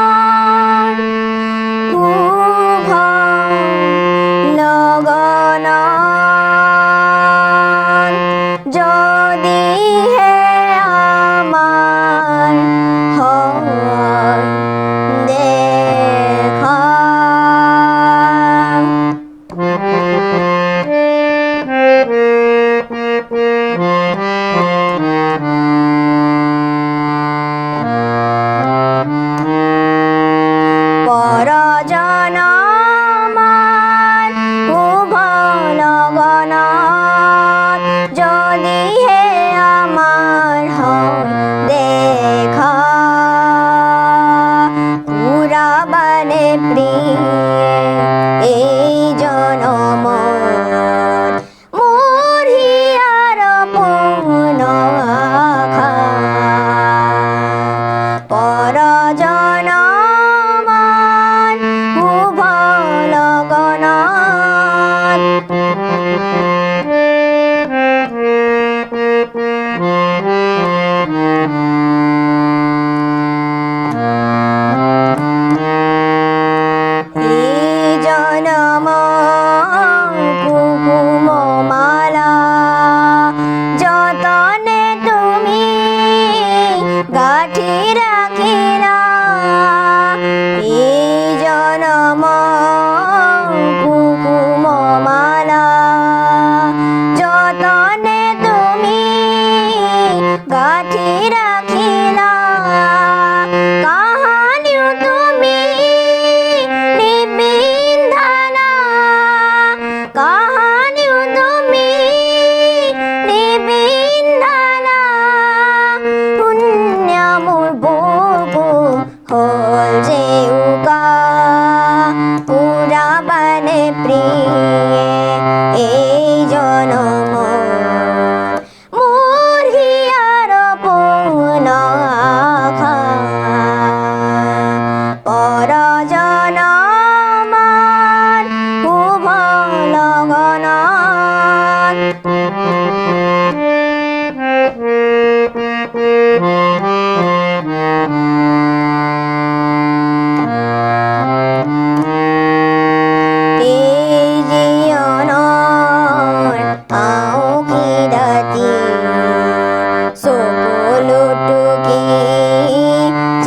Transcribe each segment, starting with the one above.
পৰজনমৰ শুভ লগণত যদিহে আমাৰ হয় দেখা। পৰজনমৰ শুভ লগণত যদিহে আমাৰ হয় দেখা। পুৰাবানে প্ৰিয়ে এই জনমত মোৰ হিয়াৰ পূৰ্ণ আশা। পৰজনমৰ শুভ লগণত এই জনমৰ কুকুমমালা যতনে তুমি গাঁঠি ৰাখিলা। এই জনমৰ কুকুমমালা যতনে তুমি গাঁঠি ৰাখিলা। কাহানিও তুমি নিপিন্ধালা, কাহানিও তুমি নিপিন্ধালা। শূন্য মোৰ বুকু হ'ল যে উকা। পুৰাবানে প্ৰিয়ে এই জনমত মোৰ হিয়াৰ পূৰ্ণ আশা। পৰজনমৰ শুভ লগণত এই জীৱনৰ আঁউসী ৰাতি চকুলো টুকি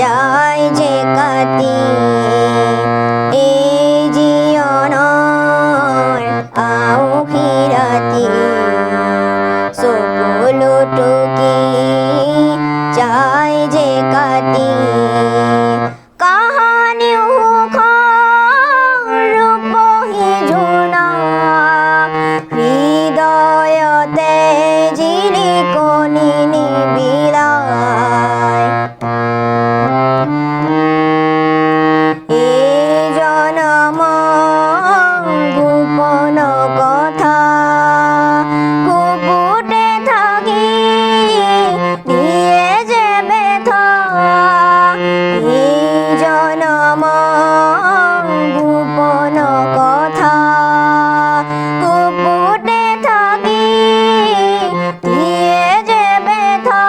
যায় যে কাটি। এই জীৱনৰ আঁউসী ৰাতি চকুলো টুকি যায় যে কাটি। কাহানিও সুখৰ ৰূপহী ঝুনা হৃদয়তে জিলিকনি নিবিলায়। এই জনমৰ গোপন কথা গুপুতে থাকি দিয়ে যে ব্যথা। এই জনমৰ গোপন কথা গুপুতে থাকি দিয়ে যে ব্যথা।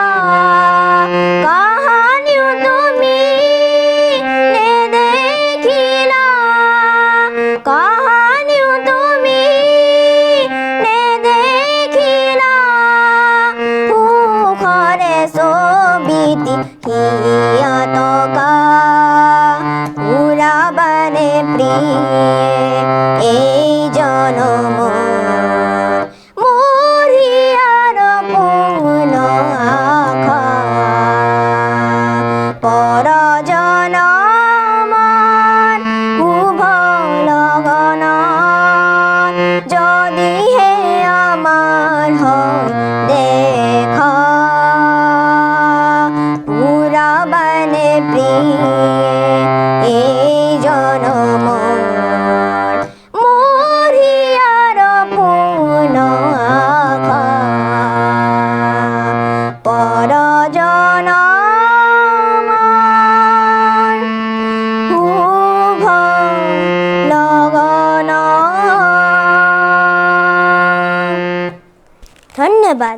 কাহানিও তুমি নেদেখিলা, কাহানিও তুমি নেদেখিলা। সুখৰে ছবিটি হিয়া টকা পুৰাবানে প্ৰিয়ে এই জনমত মোৰ হিয়াৰ পূৰ্ণ আশা। পৰজনমৰ শুভ লগণত যদিহে আমাৰ হয় দেখা। পুৰাবানে প্ৰিয়ে এই জনমত মোৰ হিয়াৰ পূৰ্ণ আশা। পৰজনমৰ শুভ লগণত। ধন্যবাদ।